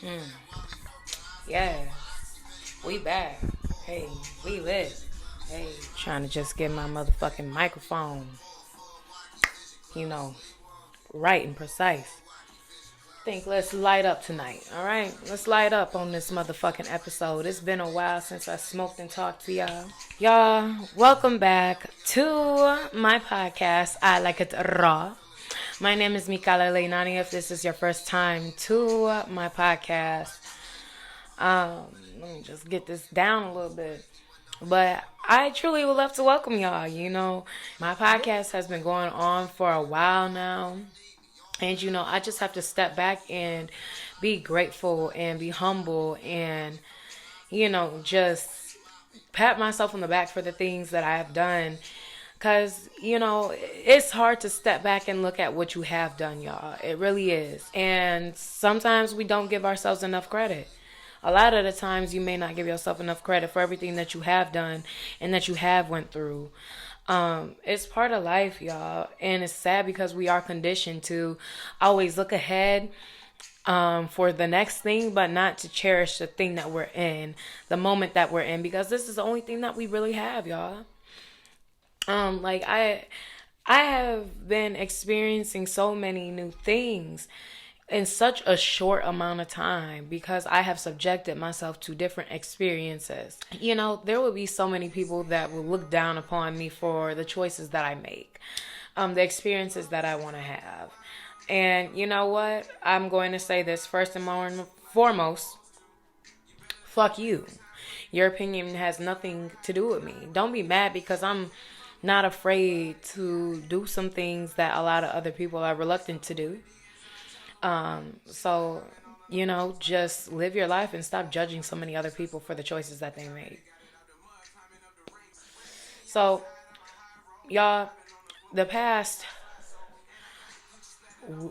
Hmm. Yeah, we back. Hey, we lit. Hey, trying to just get my motherfucking microphone, you know, right and precise. Think let's light up tonight, all right? Let's light up on this motherfucking episode. It's been a while since I smoked and talked to y'all. Y'all, welcome back to my podcast. I like it raw. My name is Mikala Leinani. If this is your first time to my podcast, let me just get this down a little bit. But I truly would love to welcome y'all. My podcast has been going on for a while now. And, I just have to step back and be grateful and be humble and, just pat myself on the back for the things that I have done. Because, it's hard to step back and look at what you have done, y'all. It really is. And sometimes we don't give ourselves enough credit. A lot of the times you may not give yourself enough credit for everything that you have done and that you have went through. It's part of life, y'all. And it's sad because we are conditioned to always look ahead for the next thing, but not to cherish the thing that we're in, the moment that we're in, because this is the only thing that we really have, y'all. Like I have been experiencing so many new things in such a short amount of time because I have subjected myself to different experiences. There will be so many people that will look down upon me for the choices that I make, the experiences that I want to have. And you know what? I'm going to say this first and foremost. Fuck you. Your opinion has nothing to do with me. Don't be mad because I'm not afraid to do some things that a lot of other people are reluctant to do. So, just live your life and stop judging so many other people for the choices that they made. So, y'all, the past,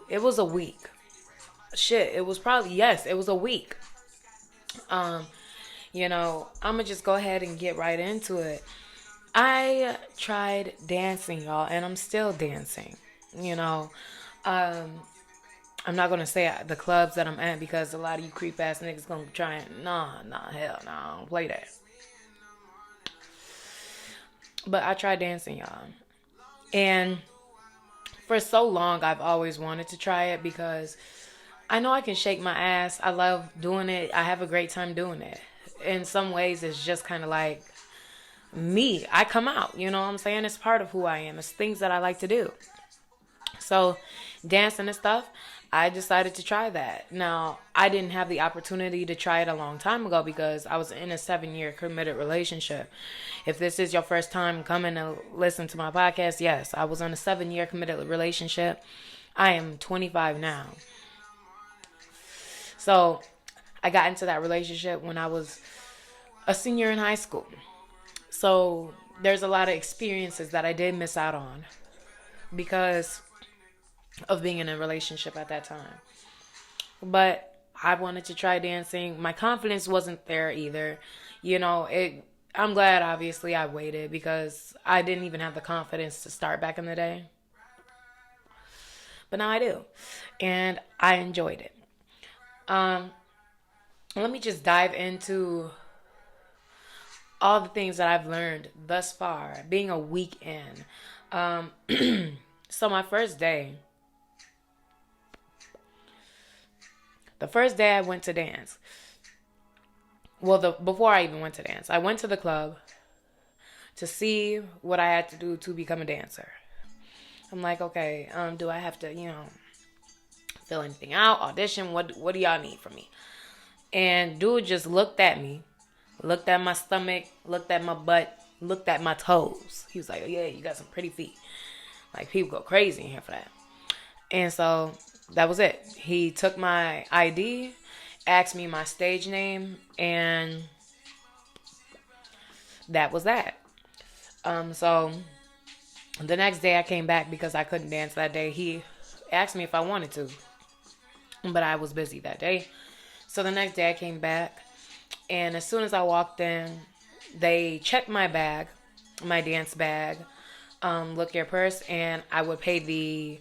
it was a week. Shit, it was probably, yes, it was a week. Um, I'm gonna just go ahead and get right into it. I tried dancing, y'all, and I'm still dancing. You know, um, I'm not gonna say the clubs that I'm at because a lot of you creep ass niggas gonna try and hell no, I don't play that. But I tried dancing, y'all, and for so long I've always wanted to try it because I know I can shake my ass. I love doing it. I have a great time doing it. In some ways, it's just kind of like me. I come out. You know what I'm saying? It's part of who I am. It's things that I like to do. So, dancing and stuff, I decided to try that. Now, I didn't have the opportunity to try it a long time ago because I was in a 7-year committed relationship. If this is your first time coming to listen to my podcast, yes, I was in a 7-year committed relationship. I am 25 now. So, I got into that relationship when I was a senior in high school. So, there's a lot of experiences that I did miss out on because of being in a relationship at that time. But I wanted to try dancing. My confidence wasn't there either. I'm glad obviously I waited because I didn't even have the confidence to start back in the day. But now I do. And I enjoyed it. Um Let me just dive into all the things that I've learned thus far, being a week in. Um, so the first day I went to dance. Well, before I even went to dance, I went to the club to see what I had to do to become a dancer. I'm like, okay, do I have to, fill anything out, audition? What do y'all need from me? And dude just looked at me, looked at my stomach, looked at my butt, looked at my toes. He was like, oh, yeah, you got some pretty feet. Like, people go crazy in here for that. And so that was it. He took my ID, asked me my stage name, and that was that. So the next day I came back because I couldn't dance that day. He asked me if I wanted to, but I was busy that day. So the next day I came back, and as soon as I walked in, they checked my bag, my dance bag, look your purse, and I would pay the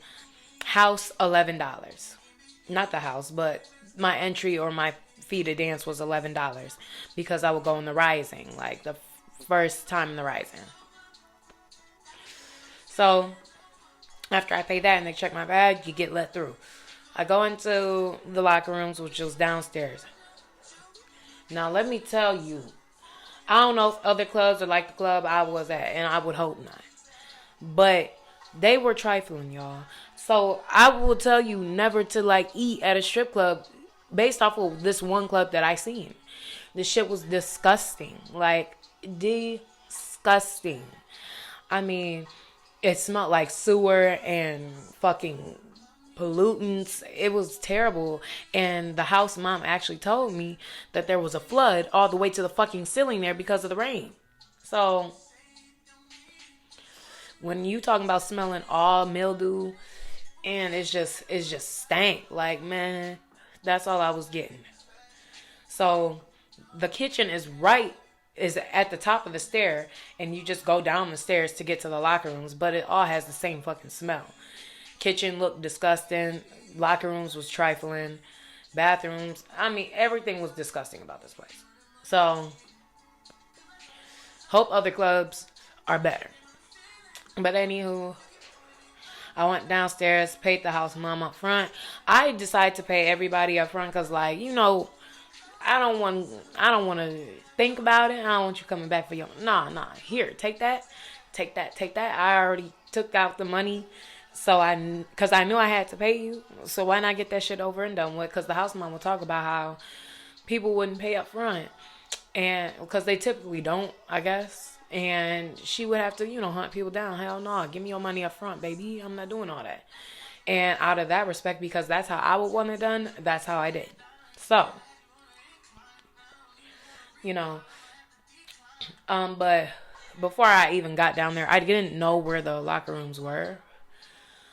house $11. Not the house, but my entry or my fee to dance was $11 because I would go in the Rising, like the first time in the Rising. So after I pay that and they check my bag, you get let through. I go into the locker rooms, which was downstairs. Now let me tell you, I don't know if other clubs are like the club I was at, and I would hope not. But they were trifling, y'all. So I will tell you never to like eat at a strip club based off of this one club that I seen. This shit was disgusting. Like, disgusting. I mean, it smelled like sewer and fucking pollutants. It was terrible. And the house mom actually told me that there was a flood all the way to the fucking ceiling there because of the rain. So when you talking about smelling all mildew and it's just stank, like, man, that's all I was getting. So the kitchen is at the top of the stair, and you just go down the stairs to get to the locker rooms, but it all has the same fucking smell. Kitchen looked disgusting. Locker rooms was trifling. Bathrooms, I mean, everything was disgusting about this place. So hope other clubs are better. But anywho, I went downstairs, paid the house mom up front. I decided to pay everybody up front because, like, you know, I don't want to think about it. I don't want you coming back for your... Nah. Here, take that. I already took out the money. So because I knew I had to pay you. So why not get that shit over and done with? Because the house mom will talk about how people wouldn't pay up front. And because they typically don't, I guess. And she would have to, you know, hunt people down. Hell no, give me your money up front, baby. I'm not doing all that. And out of that respect, because that's how I would want it done, that's how I did. So, you know, but before I even got down there, I didn't know where the locker rooms were.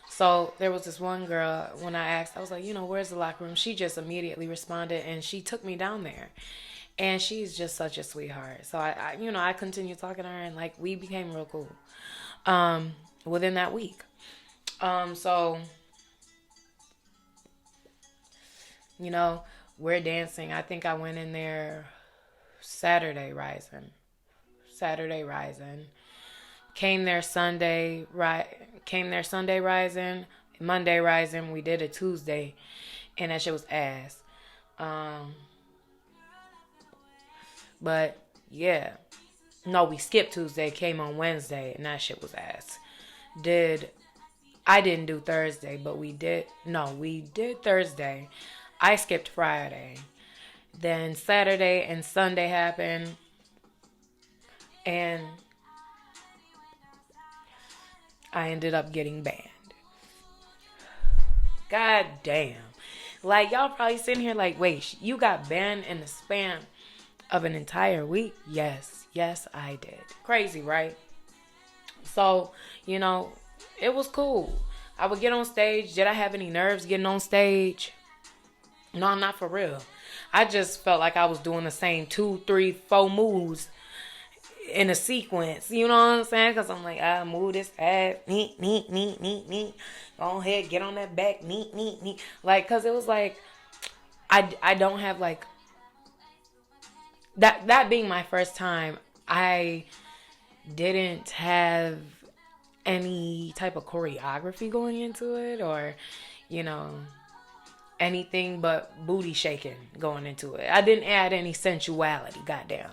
So there was this one girl, when I asked, I was like, you know, where's the locker room? She just immediately responded, and she took me down there. And she's just such a sweetheart. So I continued talking to her, and like we became real cool within that week. So, you know, we're dancing. I think I went in there Saturday rising. Came there Sunday rising. Monday rising. We did a Tuesday, and that shit was ass. But yeah, no, we skipped Tuesday, came on Wednesday, and that shit was ass. I didn't do Thursday, but we did Thursday. I skipped Friday. Then Saturday and Sunday happened, and I ended up getting banned. God damn. Like, y'all probably sitting here like, wait, you got banned in the span of an entire week? Yes, I did. Crazy, right? So, you know, it was cool. I would get on stage. Did I have any nerves getting on stage? No, I'm not for real. I just felt like I was doing the same 2, 3, 4 moves in a sequence. You know what I'm saying? Because I'm like, I move this ass. Neat. Go ahead, get on that back. Neat. Like, because it was like, I don't have like, that being my first time, I didn't have any type of choreography going into it, or, you know, anything but booty shaking going into it. I didn't add any sensuality, goddamn.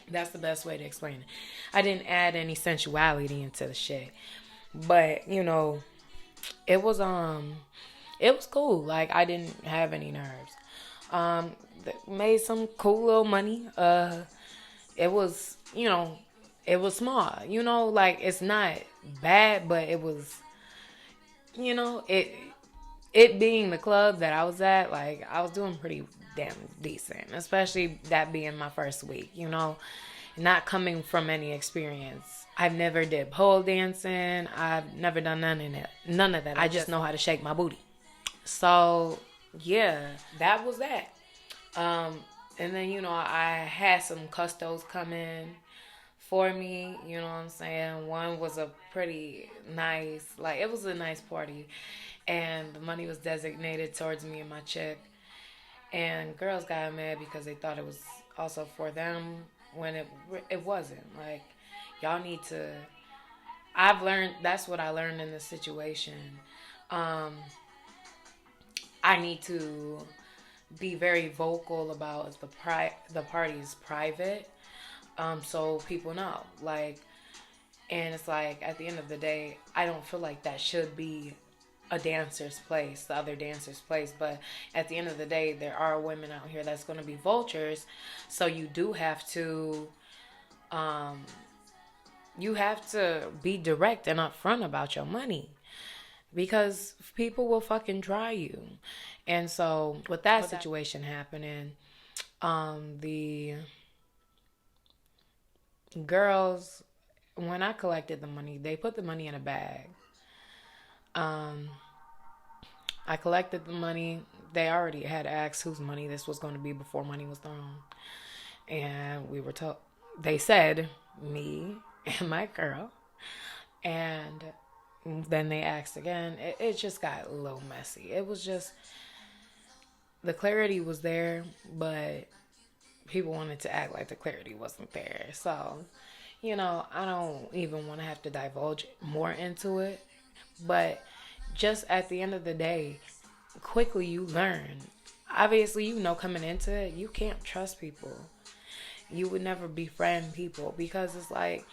That's the best way to explain it. I didn't add any sensuality into the shit. But, you know, it was cool. Like, I didn't have any nerves. Made some cool little money. It was, you know, it was small. You know, like, it's not bad, but it was, you know, it being the club that I was at, like, I was doing pretty damn decent, especially that being my first week, you know, not coming from any experience. I've never did pole dancing. I've never done none of that. I just know how to shake my booty. So, yeah, that was that. And then, you know, I had some custos come in for me, you know what I'm saying? One was a pretty nice, it was a nice party, and the money was designated towards me and my chick. And girls got mad because they thought it was also for them when it wasn't. Like, y'all need to. I've learned, that's what I learned in this situation. Um, I need to be very vocal about the party's private, so people know. Like, and it's like at the end of the day, I don't feel like that should be a dancer's place, the other dancer's place. But at the end of the day, there are women out here that's going to be vultures. So you do have to, you have to be direct and upfront about your money, because people will fucking try you. And so with that situation happening, the girls, when I collected the money, they put the money in a bag. I collected the money. They already had asked whose money this was going to be before money was thrown. And we were told, they said, me and my girl. And then they asked again. It just got a little messy. It was just, the clarity was there, but people wanted to act like the clarity wasn't there. So, I don't even want to have to divulge more into it. But just at the end of the day, quickly you learn. Obviously, coming into it, you can't trust people. You would never befriend people, because it's like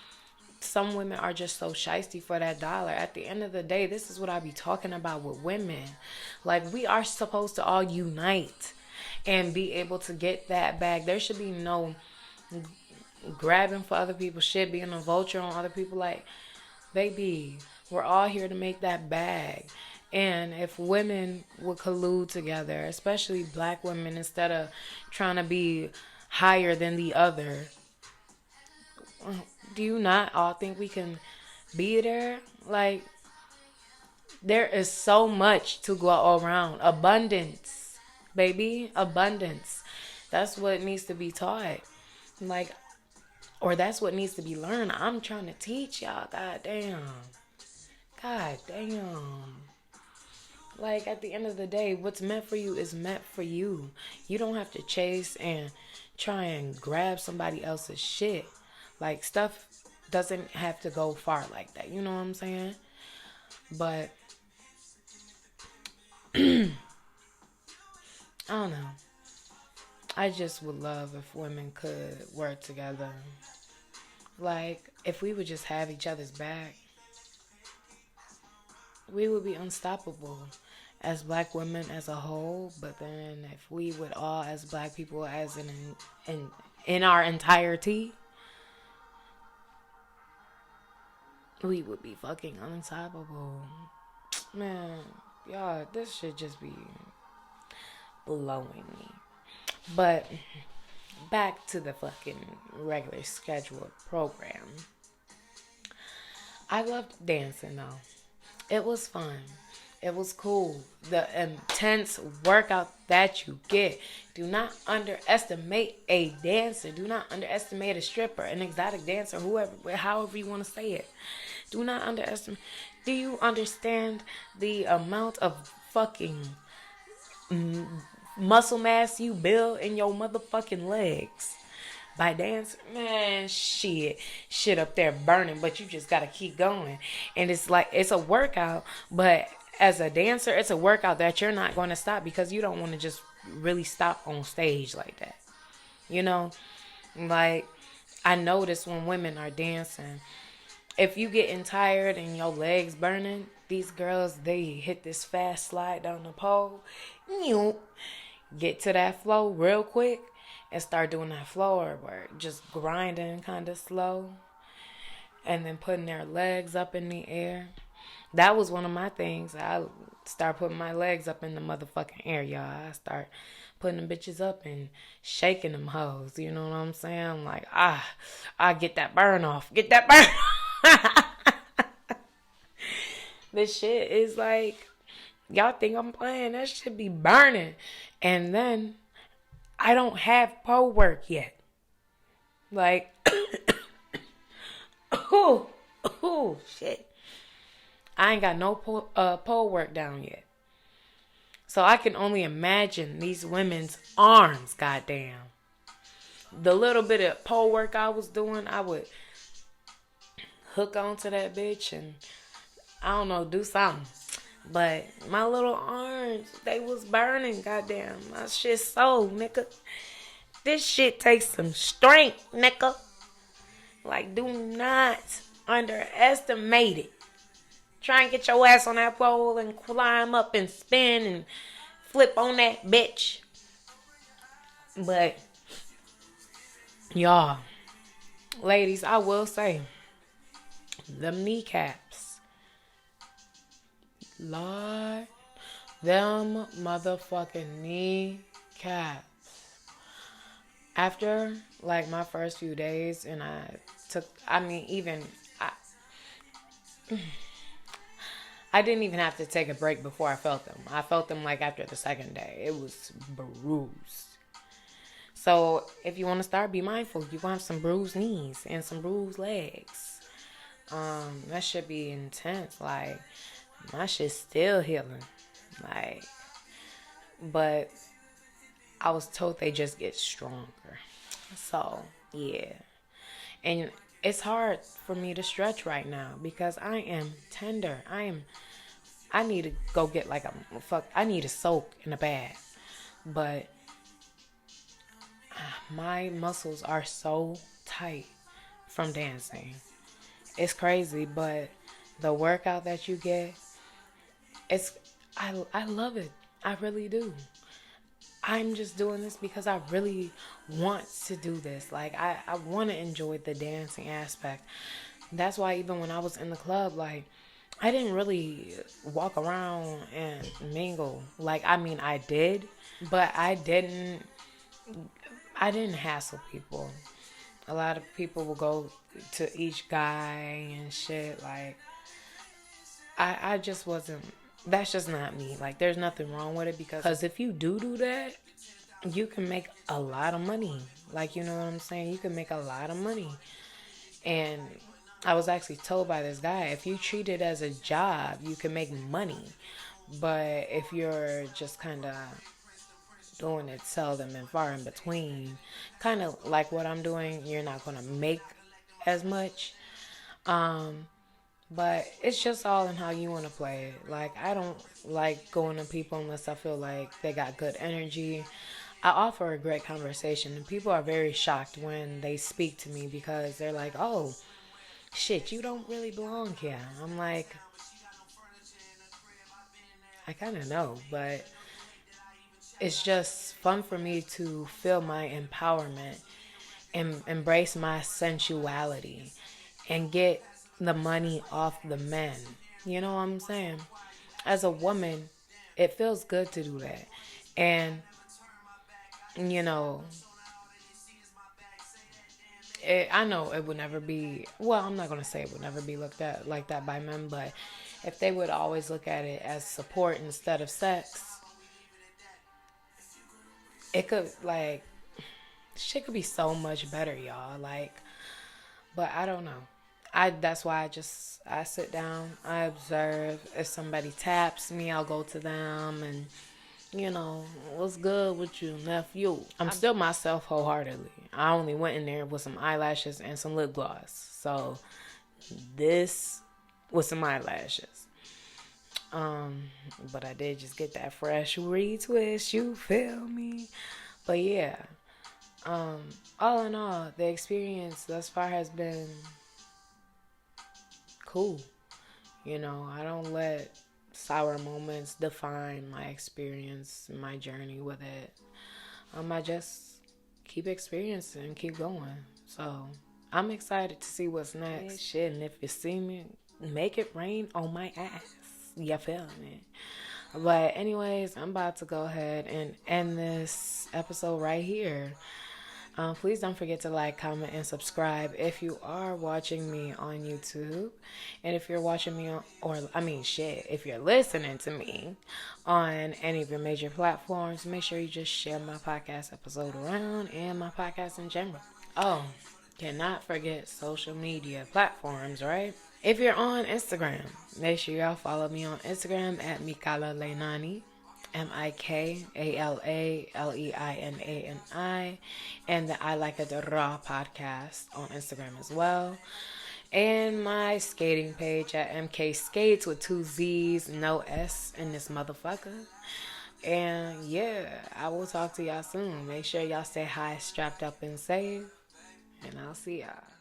some women are just so shiesty for that dollar. At the end of the day, this is what I be talking about with women. Like, we are supposed to all unite and be able to get that bag. There should be no grabbing for other people's shit, being a vulture on other people. Like, baby, we're all here to make that bag. And if women would collude together, especially black women, instead of trying to be higher than the other, do you not all think we can be there? Like, there is so much to go around. Abundance, baby, abundance. That's what needs to be taught. Like, or that's what needs to be learned. I'm trying to teach y'all. God damn. Like, at the end of the day, what's meant for you is meant for you. You don't have to chase and try and grab somebody else's shit. Like, stuff doesn't have to go far like that. You know what I'm saying? But I don't know. I just would love if women could work together. Like, if we would just have each other's back, we would be unstoppable as black women as a whole. But then if we would all, as black people, as in our entirety, we would be fucking unstoppable. Man, y'all, this should just be blowing me. But back to the fucking regular scheduled program. I loved dancing though. It was fun. It was cool. The intense workout that you get. Do not underestimate a dancer. Do not underestimate a stripper, an exotic dancer, whoever, however you want to say it. Do not underestimate. Do you understand the amount of fucking muscle mass you build in your motherfucking legs by dancing? Man, shit up there burning, but you just gotta keep going. And it's like, it's a workout, but as a dancer, it's a workout that you're not going to stop, because you don't want to just really stop on stage like that. Like, I notice when women are dancing, if you getting tired and your legs burning, these girls, they hit this fast slide down the pole, get to that flow real quick and start doing that floor work, just grinding kind of slow, and then putting their legs up in the air. That was one of my things. I start putting my legs up in the motherfucking air, y'all. I start putting them bitches up and shaking them hoes. You know what I'm saying? I'm like, I get that burn off. Get that burn off. This shit is like, y'all think I'm playing? That shit be burning. And then I don't have pole work yet. Like, oh, shit. I ain't got no pole work down yet. So I can only imagine these women's arms, goddamn. The little bit of pole work I was doing, I would hook onto that bitch and, I don't know, do something. But my little arms, they was burning, goddamn. My shit so, nigga. This shit takes some strength, nigga. Like, do not underestimate it. Try and get your ass on that pole and climb up and spin and flip on that bitch. But, y'all, ladies, I will say, them kneecaps, Lord, them motherfucking kneecaps. After, like, my first few days, and I didn't even have to take a break before I felt them. I felt them, like, after the second day. It was bruised. So, if you want to start, be mindful. You want some bruised knees and some bruised legs. That should be intense. Like, my shit's still healing. Like, but I was told they just get stronger. So, yeah. And it's hard for me to stretch right now because I am tender. I need to go get I need to soak in a bath. But my muscles are so tight from dancing. It's crazy, but the workout that you get, I love it. I really do. I'm just doing this because I really want to do this. Like, I want to enjoy the dancing aspect. That's why even when I was in the club, like, I didn't really walk around and mingle. Like, I mean, I did, but I didn't hassle people. A lot of people will go to each guy and shit. Like, I just wasn't. That's just not me. Like, there's nothing wrong with it because if you do that, you can make a lot of money. Like, you know what I'm saying? You can make a lot of money. And I was actually told by this guy, if you treat it as a job, you can make money. But if you're just kind of doing it seldom and far in between, kind of like what I'm doing, you're not going to make as much. But it's just all in how you want to play it. Like, I don't like going to people unless I feel like they got good energy. I offer a great conversation, and people are very shocked when they speak to me because they're like, oh, shit, you don't really belong here. I'm like, I kind of know, but it's just fun for me to feel my empowerment and embrace my sensuality and get the money off the men. You know what I'm saying? As a woman, it feels good to do that. And, you know, I know it would never be, well, I'm not going to say it would never be looked at like that by men, but if they would always look at it as support instead of sex, it could, like, shit could be so much better, y'all. Like, but I don't know. That's why I sit down, I observe. If somebody taps me, I'll go to them and, you know, what's good with you, nephew? I'm still myself wholeheartedly. I only went in there with some eyelashes and some lip gloss. So this was some eyelashes. But I did just get that fresh retwist, you feel me? But yeah, all in all, the experience thus far has been cool. You know, I don't let sour moments define my experience, my journey with it. I just keep experiencing and keep going. So I'm excited to see what's next. Shit, and if you see me, make it rain on my ass. You feel me? But anyways, I'm about to go ahead and end this episode right here. Please don't forget to like, comment, and subscribe if you are watching me on YouTube. And if you're watching me if you're listening to me on any of your major platforms, make sure you just share my podcast episode around and my podcast in general. Oh, cannot forget social media platforms, right? If you're on Instagram, make sure y'all follow me on Instagram at Mikala Leinani. MikalaLeinani, and the I Like It Raw podcast on Instagram as well. And my skating page at MK Skates with 2 Z's, no S in this motherfucker. And yeah, I will talk to y'all soon. Make sure y'all stay high, strapped up, and safe. And I'll see y'all.